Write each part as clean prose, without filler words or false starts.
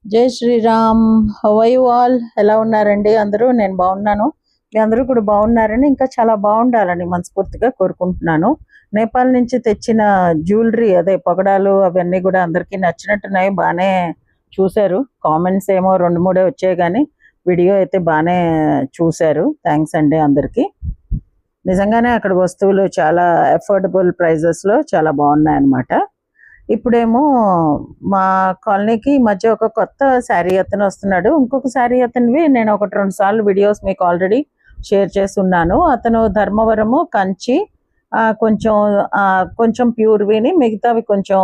జై Shriram. How are you all? ఎలా ఉన్నారండి అందరూ? నేను బాగున్నాను. మీ అందరూ కూడా బాగున్నారని, ఇంకా చాలా బాగుండాలని మనస్ఫూర్తిగా కోరుకుంటున్నాను. నేపాల్ నుంచి తెచ్చిన జ్యువెలరీ, అదే పగడాలు, అవన్నీ కూడా అందరికీ నచ్చినట్టున్నాయి. బాగానే చూశారు. కామెంట్స్ ఏమో 2-3 వచ్చాయి, కానీ వీడియో అయితే బాగానే చూశారు. థ్యాంక్స్ అండి అందరికీ. నిజంగానే అక్కడ వస్తువులు చాలా అఫోర్డబుల్ ప్రైజెస్లో చాలా బాగున్నాయి అన్నమాట. ఇప్పుడేమో మా కాలనీకి ఈ మధ్య ఒక కొత్త శారీ అతను వస్తున్నాడు. ఇంకొక శారీ అతనివి నేను 1-2 సార్లు వీడియోస్ మీకు ఆల్రెడీ షేర్ చేస్తున్నాను. అతను ధర్మవరము, కంచి, కొంచెం కొంచెం ప్యూర్విని, మిగతావి కొంచెం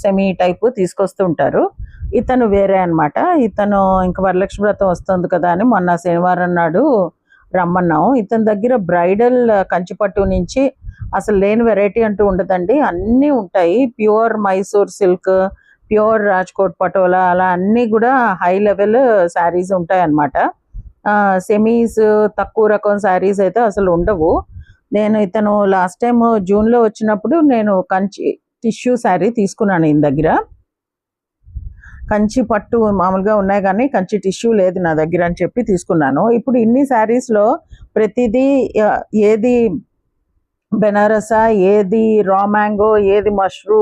సెమీ టైపు తీసుకొస్తుంటారు. ఇతను వేరే అన్నమాట. ఇతను ఇంకా వరలక్ష్మి వ్రతం వస్తుంది కదా అని మొన్న శనివారం నాడు రమ్మన్నాం. ఇతని దగ్గర బ్రైడల్ కంచిపట్టు నుంచి అసలు లేని వెరైటీ అంటూ ఉండదండి, అన్నీ ఉంటాయి. Pure Mysore silk, pure Rajkot patola, అలా అన్నీ కూడా హై లెవెల్ శారీస్ ఉంటాయి అన్నమాట. సెమీస్, తక్కువ రకం శారీస్ అయితే అసలు ఉండవు. ఇతను లాస్ట్ టైం జూన్లో వచ్చినప్పుడు నేను కంచి టిష్యూ శారీ తీసుకున్నాను ఈయన దగ్గర. కంచి పట్టు మామూలుగా ఉన్నాయి, కానీ కంచి టిష్యూ లేదు నా దగ్గర అని చెప్పి తీసుకున్నాను. ఇప్పుడు ఇన్ని శారీస్లో ప్రతిదీ ఏది బెనారసా, ఏది రా మ్యాంగో, ఏది మష్రూ,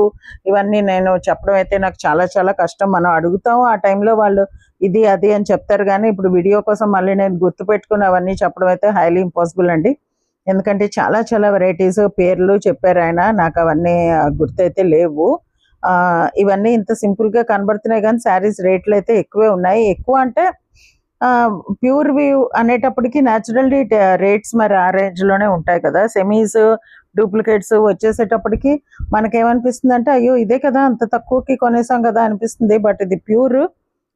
ఇవన్నీ నేను చెప్పడం అయితే నాకు చాలా చాలా కష్టం. మనం అడుగుతాం, ఆ టైంలో వాళ్ళు ఇది అది అని చెప్తారు, కానీ ఇప్పుడు వీడియో కోసం మళ్ళీ నేను గుర్తుపెట్టుకుని అవన్నీ చెప్పడం అయితే హైలీ ఇంపాసిబుల్ అండి. ఎందుకంటే చాలా చాలా వెరైటీస్ పేర్లు చెప్పారు ఆయన, నాకు అవన్నీ గుర్తయితే లేవు. ఇవన్నీ ఇంత సింపుల్గా కనబడుతున్నాయి, కానీ శారీస్ రేట్లు అయితే ఎక్కువే ఉన్నాయి. ఎక్కువ అంటే ప్యూర్ వ్యూ అనేటప్పటికి న్యాచురల్లీ రేట్స్ మరి ఆ రేంజ్లోనే ఉంటాయి కదా. సెమీస్, డూప్లికేట్స్ వచ్చేసేటప్పటికి మనకేమనిపిస్తుంది అంటే, అయ్యో ఇదే కదా అంత తక్కువకి కొనేసాం కదా అనిపిస్తుంది. బట్ ఇది ప్యూర్,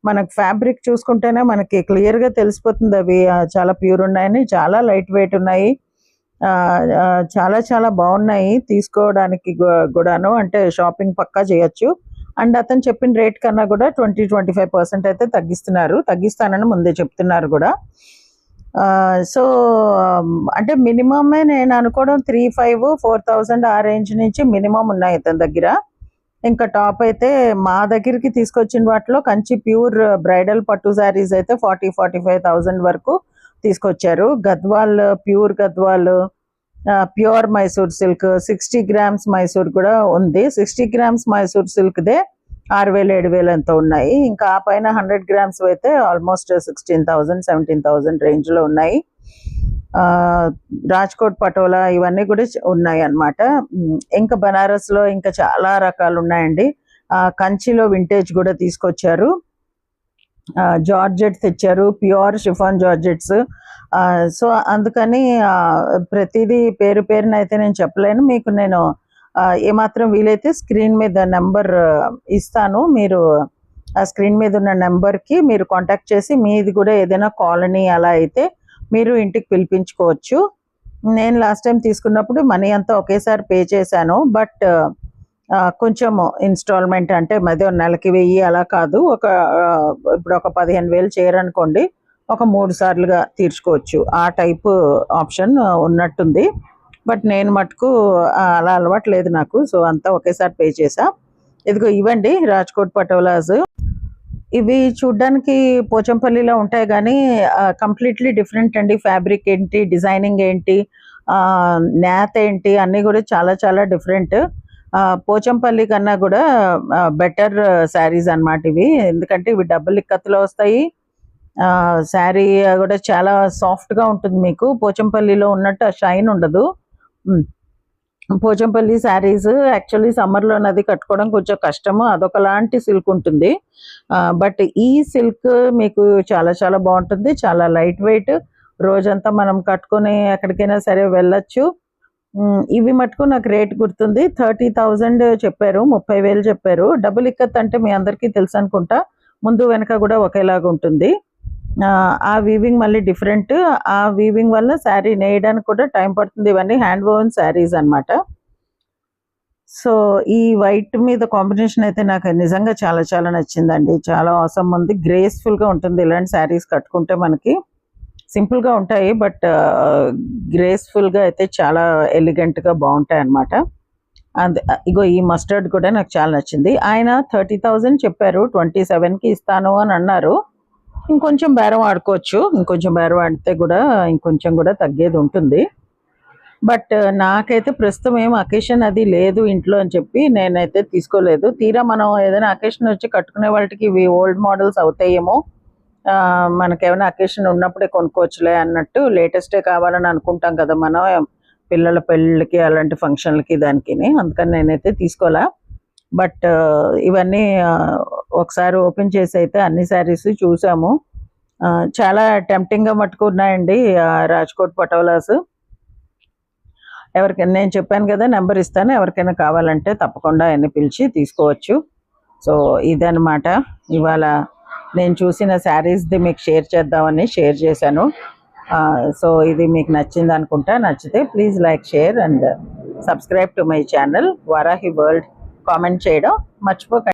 మనకు ఫ్యాబ్రిక్ చూసుకుంటేనే మనకి క్లియర్గా తెలిసిపోతుంది అవి చాలా ప్యూర్ ఉన్నాయని. చాలా లైట్ వెయిట్ ఉన్నాయి, చాలా చాలా బాగున్నాయి తీసుకోవడానికి కూడాను. అంటే షాపింగ్ పక్కా చేయొచ్చు. అండ్ అతను చెప్పిన రేట్ కన్నా కూడా 20-25% అయితే తగ్గిస్తానని ముందే చెప్తున్నారు కూడా. సో అంటే మినిమమే నేను అనుకోవడం 3,500-4,000 ఆ రేంజ్ నుంచి మినిమం ఉన్నాయి ఇతని దగ్గర. ఇంకా టాప్ అయితే మా దగ్గరికి తీసుకొచ్చిన వాటిలో కంచి ప్యూర్ బ్రైడల్ పట్టు శారీస్ అయితే 40-45,000 వరకు తీసుకొచ్చారు. Gadwal, pure Gadwal, pure Mysore silk 60 grams Mysore కూడా ఉంది. 60 గ్రామ్స్ మైసూర్ సిల్క్దే 6,000-7,000 ఎంతో ఉన్నాయి. ఇంకా ఆ పైన 100 గ్రామ్స్ అయితే ఆల్మోస్ట్ 16,000-17,000 రేంజ్లో ఉన్నాయి. రాజ్కోట్ పటోలా ఇవన్నీ కూడా ఉన్నాయి అన్నమాట. ఇంకా బనారస్లో ఇంకా చాలా రకాలు ఉన్నాయండి. కంచిలో వింటేజ్ కూడా తీసుకొచ్చారు. జార్జెట్ తెచ్చారు, ప్యూర్ షిఫాన్ జార్జెట్స్. సో అందుకని ప్రతిదీ పేరున అయితే నేను చెప్పలేను మీకు. నేను ఏమాత్రం వీలైతే స్క్రీన్ మీద నెంబర్ ఇస్తాను, మీరు ఆ స్క్రీన్ మీద ఉన్న నెంబర్కి మీరు కాంటాక్ట్ చేసి మీది కూడా ఏదైనా కాలనీ అలా అయితే మీరు ఇంటికి పిలిపించుకోవచ్చు. నేను లాస్ట్ టైం తీసుకున్నప్పుడు మనీ అంతా ఒకేసారి పే చేశాను, బట్ కొంచెము ఇన్స్టాల్మెంట్ అంటే మధ్య నెలకి 1000 అలా కాదు. ఇప్పుడు ఒక 15,000 చేరనుకోండి, ఒక 3 సార్లుగా తీర్చుకోవచ్చు. ఆ టైపు ఆప్షన్ ఉన్నట్టుంది. బట్ నేను మటుకు అలా అలవాటు లేదు నాకు, సో అంతా ఒకేసారి పే చేసా. ఇదిగో ఇవ్వండి రాజ్కోట్ పటోలాస్. ఇవి చూడ్డానికి పోచంపల్లిలో ఉంటాయి, కానీ కంప్లీట్లీ డిఫరెంట్ అండి. ఫ్యాబ్రిక్ ఏంటి, డిజైనింగ్ ఏంటి, నేత ఏంటి, అన్నీ కూడా చాలా చాలా డిఫరెంట్. పోచంపల్లి కన్నా కూడా బెటర్ శారీస్ అన్నమాట ఇవి. ఎందుకంటే ఇవి డబుల్ ఇక్కత్తులో వస్తాయి. శారీ కూడా చాలా సాఫ్ట్గా ఉంటుంది. మీకు పోచంపల్లిలో ఉన్నట్టు ఆ షైన్ ఉండదు. పోచంపల్లి శారీస్ యాక్చువల్లీ సమ్మర్లో అది కట్టుకోవడం కొంచెం కష్టము, అదొకలాంటి సిల్క్ ఉంటుంది. బట్ ఈ సిల్క్ మీకు చాలా చాలా బాగుంటుంది, చాలా లైట్ వెయిట్, రోజంతా మనం కట్టుకొని ఎక్కడికైనా సరే వెళ్ళొచ్చు. ఇవి మటుకు నాకు రేట్ గుర్తుంది, 30,000 చెప్పారు, 30,000 చెప్పారు. డబుల్ ఇక్కత్ అంటే మీ అందరికీ తెలుసు అనుకుంటా, ముందు వెనక కూడా ఒకేలాగా ఉంటుంది. ఆ వీవింగ్ మళ్ళీ డిఫరెంట్. ఆ వీవింగ్ వల్ల శారీ నేయడానికి కూడా టైం పడుతుంది. ఇవన్నీ హ్యాండ్ వోవెన్ శారీస్ అన్నమాట. సో ఈ వైట్ మీద కాంబినేషన్ అయితే నాకు నిజంగా చాలా చాలా నచ్చిందండి. చాలా అవసరం ఉంది, గ్రేస్ఫుల్గా ఉంటుంది. ఇలాంటి శారీస్ కట్టుకుంటే మనకి సింపుల్గా ఉంటాయి, బట్ గ్రేస్ఫుల్గా అయితే చాలా ఎలిగెంట్గా బాగుంటాయి అన్నమాట. అంతే. ఇగో ఈ మస్టర్డ్ కూడా నాకు చాలా నచ్చింది. ఆయన 30,000 చెప్పారు. 27కి ఇస్తాను అని అన్నారు. ఇంకొంచెం బేరం ఆడుకోవచ్చు. ఇంకొంచెం బేరం ఆడితే కూడా ఇంకొంచెం కూడా తగ్గేది ఉంటుంది. బట్ నాకైతే ప్రస్తుతం ఏం అకేషన్ అది లేదు ఇంట్లో అని చెప్పి నేనైతే తీసుకోలేదు. తీరా మనం ఏదైనా అకేషన్ వచ్చి కట్టుకునే వాళ్ళకి ఇవి ఓల్డ్ మోడల్స్ అవుతాయేమో, మనకేమైనా అకేషన్ ఉన్నప్పుడే కొనుక్కోవచ్చులే అన్నట్టు, లేటెస్టే కావాలని అనుకుంటాం కదా మనం పిల్లల పెళ్ళిళ్ళకి అలాంటి ఫంక్షన్లకి దానికిని. అందుకని నేనైతే తీసుకోలే. బట్ ఇవన్నీ ఒకసారి ఓపెన్ చేసి అయితే అన్ని శారీస్ చూసాము. చాలా టెంప్టింగ్గా మట్టుకు ఉన్నాయండి రాజ్కోట్ పటోలాస్. ఎవరికైనా నేను చెప్పాను కదా, నెంబర్ ఇస్తాను, ఎవరికైనా కావాలంటే తప్పకుండా ఆయన్ని పిలిచి తీసుకోవచ్చు. సో ఇదనమాట ఇవాళ నేను చూసిన శారీస్ది మీకు షేర్ చేద్దామని షేర్ చేశాను. సో ఇది మీకు నచ్చింది అనుకుంటా. నచ్చితే please like, share and subscribe to my channel Varahi world. Comment చేయడం మర్చిపోకండి.